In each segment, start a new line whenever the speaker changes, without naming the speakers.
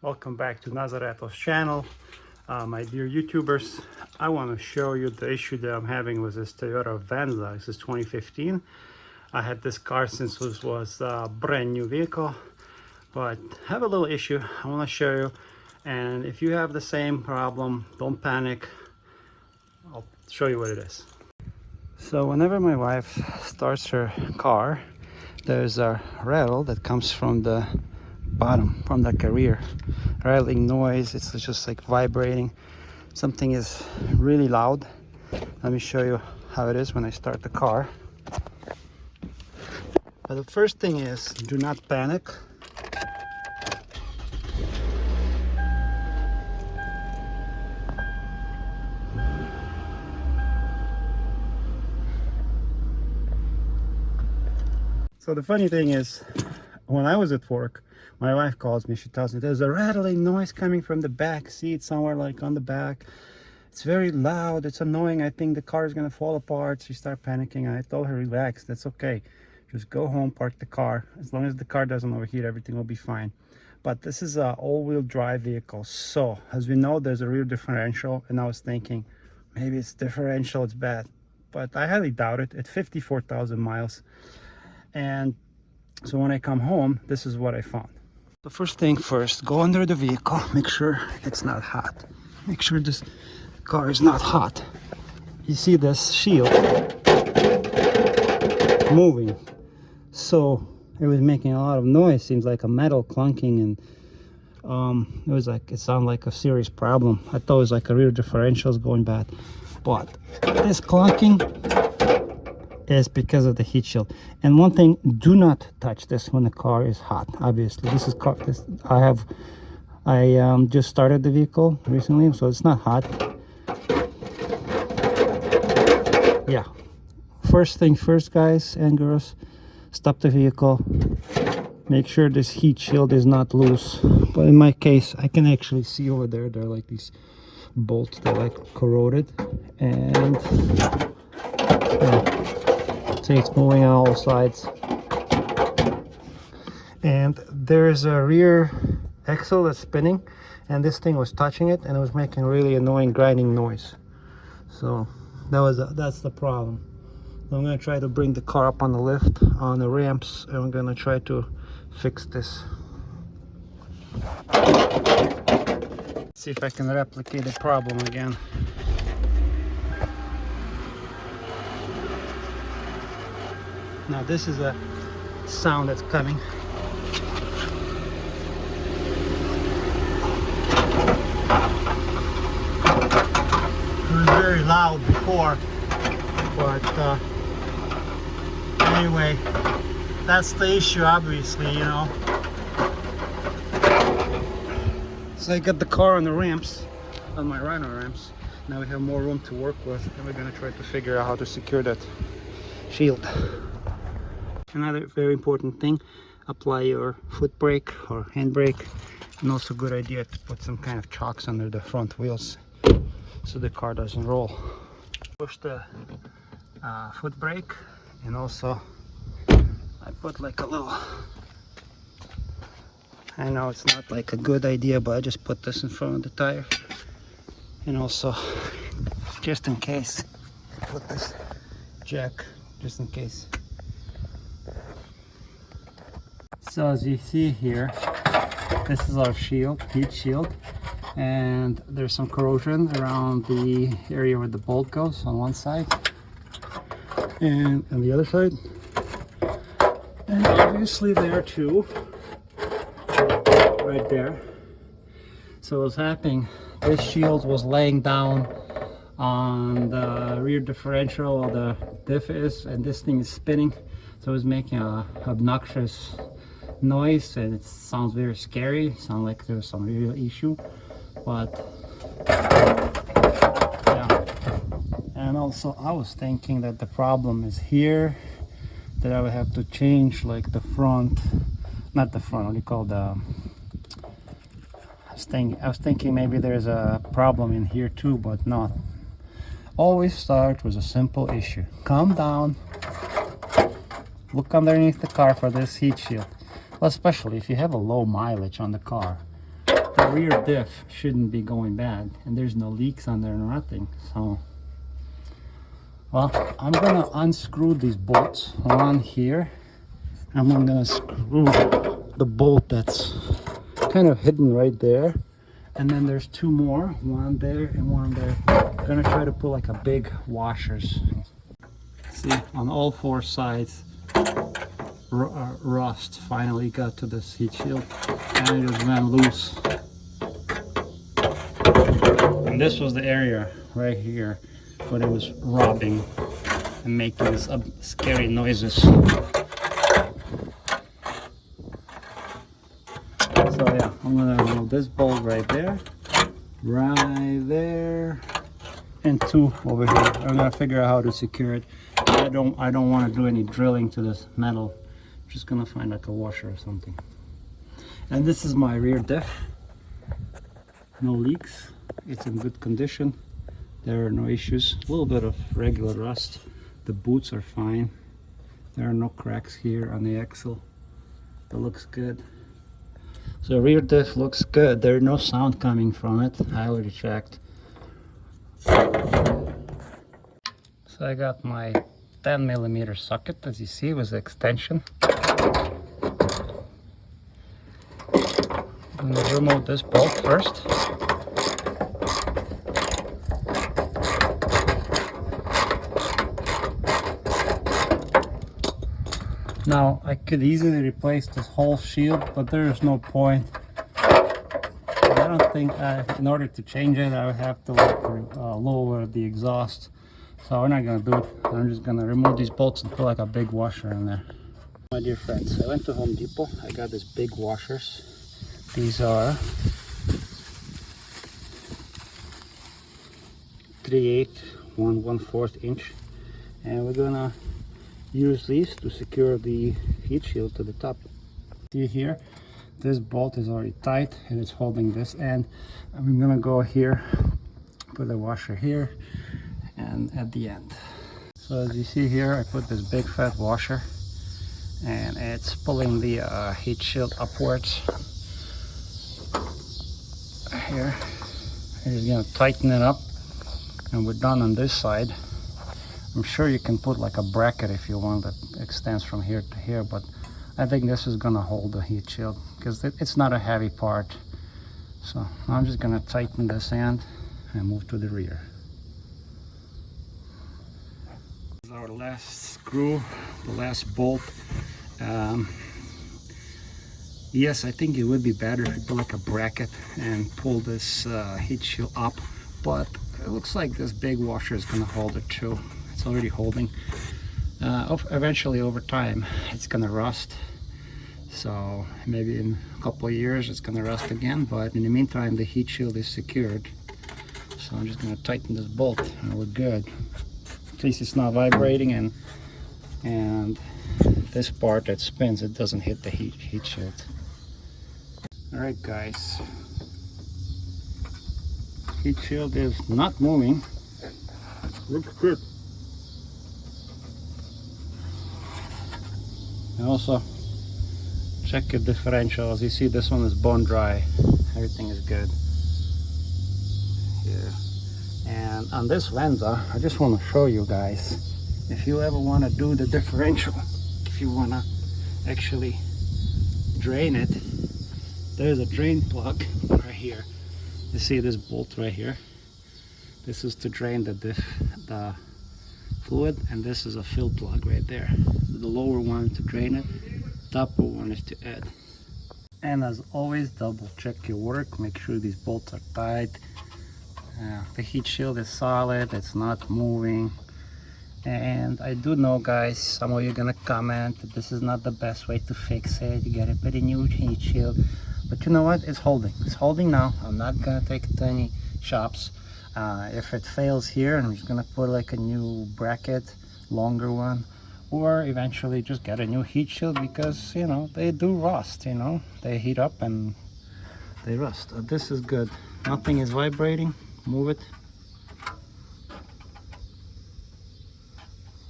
Welcome back to Rattle's channel. My dear YouTubers, I want to show you the issue that I'm having with this Toyota Venza. This is 2015. I had this car since it was a brand new vehicle, but I have a little issue I want to show you. And if you have the same problem, don't panic. I'll show you what it is. So whenever my wife starts her car, there's a rattle that comes from the bottom, from the carrier. Rattling noise, it's just like vibrating. Something is really loud. Let me show you how it is when I start the car. But the first thing is, do not panic. So the funny thing is, when I was at work, my wife calls me, she tells me there's a rattling noise coming from the back seat, somewhere like on the back. It's very loud, it's annoying, I think the car is gonna fall apart. She started panicking. I told her, relax, that's okay. Just go home, park the car. As long as the car doesn't overheat, everything will be fine. But this is an all-wheel drive vehicle. So, as we know, there's a rear differential, and I was thinking, maybe it's differential, it's bad. But I highly doubt it, at 54,000 miles. And so when I come home, this is what I found. The first thing first, go under the vehicle, make sure it's not hot. Make sure this car is not hot. You see this shield moving. So it was making a lot of noise, seems like a metal clunking, and it sounded like a serious problem. I thought it was like a rear differentials going bad. But this clunking is because of the heat shield. And one thing, do not touch this when the car is hot. Obviously, I just started the vehicle recently, so it's not hot. Yeah, first thing first, guys and girls, stop the vehicle, make sure this heat shield is not loose. But in my case, I can actually see over there, they're like these bolts that are like corroded, and yeah. See, it's moving on all sides. And there is a rear axle that's spinning, and this thing was touching it, and it was making really annoying grinding noise. So that's the problem. I'm gonna try to bring the car up on the lift, on the ramps, and I'm gonna try to fix this. See if I can replicate the problem again. Now this is a sound that's coming. It was very loud before, but anyway, that's the issue, obviously, you know. So I got the car on the ramps, on my rhino ramps. Now we have more room to work with, and we're gonna try to figure out how to secure that shield. Another very important thing, apply your foot brake or hand brake, and also a good idea to put some kind of chocks under the front wheels so the car doesn't roll. Push the foot brake, and also I put like a little, I know it's not like a good idea, but I just put this in front of the tire, and also just in case I put this jack just in case. So as you see here, this is our shield, heat shield, and there's some corrosion around the area where the bolt goes on one side and on the other side, and obviously there too, right there. So what's happening, this shield was laying down on the rear differential, or the diff is, and this thing is spinning, so it's making a obnoxious noise, and it sounds very scary. Sounds like there's some real issue, but yeah. And also I was thinking that the problem is here, that I would have to change like the front, not the front, what do you call the, I was thinking maybe there's a problem in here too, but not. Always start with a simple issue. Calm down, look underneath the car for this heat shield. Well, especially if you have a low mileage on the car, the rear diff shouldn't be going bad, and there's no leaks on there and nothing. So, well, I'm gonna unscrew these bolts, one here, and I'm gonna screw the bolt that's kind of hidden right there, and then there's two more, one there and one there. I'm gonna try to put like a big washers. See, on all four sides, rust finally got to this heat shield, and it just went loose. And this was the area right here where it was rubbing and making these scary noises. So yeah, I'm gonna remove this bolt right there, and two over here. I'm gonna figure out how to secure it. I don't want to do any drilling to this metal. I'm just gonna find like a washer or something. And this is my rear diff. No leaks. It's in good condition. There are no issues. A little bit of regular rust. The boots are fine. There are no cracks here on the axle. That looks good. So rear diff looks good. There's no sound coming from it. I already checked. So I got my 10mm socket, as you see, with the extension. I'm going to remove this bolt first. Now I could easily replace this whole shield, but there is no point. I don't think in order to change it I would have to lower the exhaust. So we're not going to do it. I'm just going to remove these bolts and put like a big washer in there. My dear friends, I went to Home Depot. I got these big washers. These are 3/8, 1/4 inch, and we're gonna use these to secure the heat shield to the top. See here, this bolt is already tight and it's holding this end. I'm gonna go here, put the washer here and at the end. So as you see here, I put this big fat washer and it's pulling the heat shield upwards. Here, I'm just gonna tighten it up and we're done on this side. I'm sure you can put like a bracket if you want that extends from here to here, but I think this is gonna hold the heat shield because it's not a heavy part. So I'm just gonna tighten this end and move to the rear. This is our last screw, the last bolt. Yes, I think it would be better if you put like a bracket and pull this heat shield up, but it looks like this big washer is gonna hold it too. It's already holding. Eventually over time it's gonna rust, so maybe in a couple of years it's gonna rust again, but in the meantime the heat shield is secured. So I'm just gonna tighten this bolt and we're good. At least it's not vibrating, and this part that spins, it doesn't hit the heat shield. All right guys, heat shield is not moving. Looks good. And also check your differential. As you see, this one is bone dry. Everything is good here. And on this Venza, I just want to show you guys, if you ever want to do the differential, if you want to actually drain it, there's a drain plug right here. You see this bolt right here? This is to drain the fluid, and this is a fill plug right there. The lower one to drain it, the upper one is to add. And as always, double check your work, make sure these bolts are tight. The heat shield is solid, it's not moving. And I do know, guys, some of you are gonna comment that this is not the best way to fix it. You gotta put a new heat shield, but you know what, it's holding now. I'm not gonna take it to any shops. If it fails here, I'm just gonna put like a new bracket, longer one, or eventually just get a new heat shield, because you know they do rust, you know, they heat up and they rust. This is good, nothing is vibrating. Move it,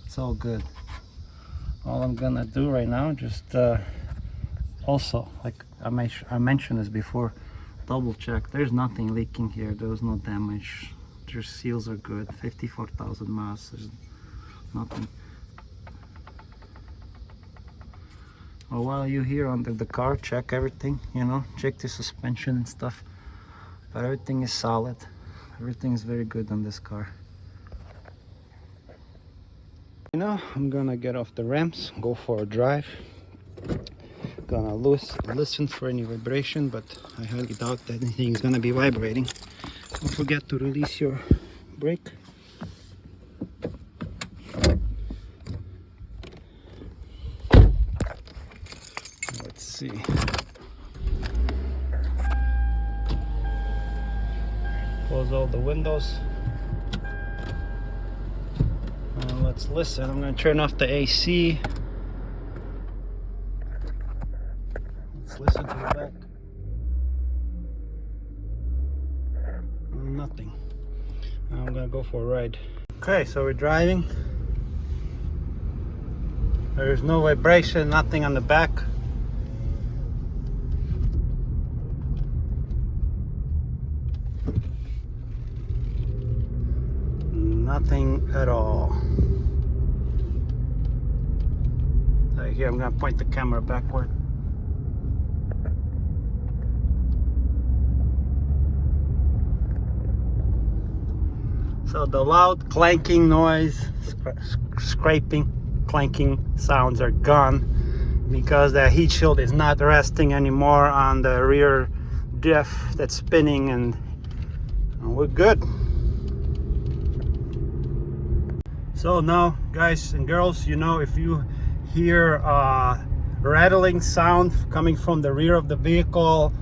it's all good. All I'm gonna do right now, just also, like I mentioned this before, double check. There's nothing leaking here. There was no damage. Your seals are good. 54,000 miles. There's nothing. Well, while you're here under the car, check everything, you know, check the suspension and stuff. But everything is solid. Everything is very good on this car. You know, I'm gonna get off the ramps, go for a drive. Gonna listen for any vibration, but I highly doubt that anything is gonna be vibrating. Don't forget to release your brake. Let's see. Close all the windows. Let's listen. I'm gonna turn off the AC. Let's listen to the back. Nothing. Now I'm gonna go for a ride. Okay, so we're driving. There's no vibration, nothing on the back. Nothing at all. Right here, I'm gonna point the camera backward. So the loud clanking noise, scraping, clanking sounds are gone because the heat shield is not resting anymore on the rear diff that's spinning, and we're good. So now, guys and girls, you know, if you hear rattling sound coming from the rear of the vehicle,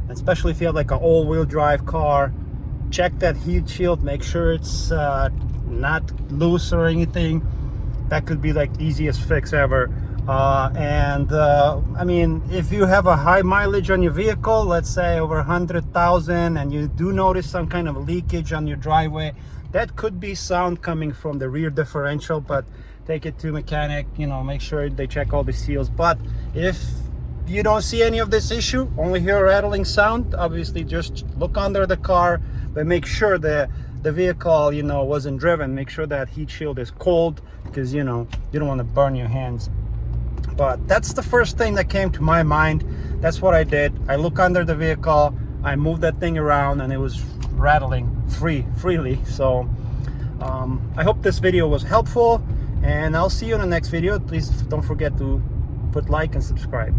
especially if you have like an all-wheel drive car, check that heat shield, make sure it's not loose or anything. That could be like the easiest fix ever. I mean, if you have a high mileage on your vehicle, let's say over 100,000, and you do notice some kind of leakage on your driveway, that could be sound coming from the rear differential. But take it to mechanic, you know, make sure they check all the seals. But if you don't see any of this issue, only hear rattling sound, obviously just look under the car, but make sure the vehicle, you know, wasn't driven. Make sure that heat shield is cold, because, you know, you don't want to burn your hands. But that's the first thing that came to my mind. That's what I did. I look under the vehicle, I moved that thing around, and it was rattling freely. So I hope this video was helpful, and I'll see you in the next video. Please don't forget to put like and subscribe.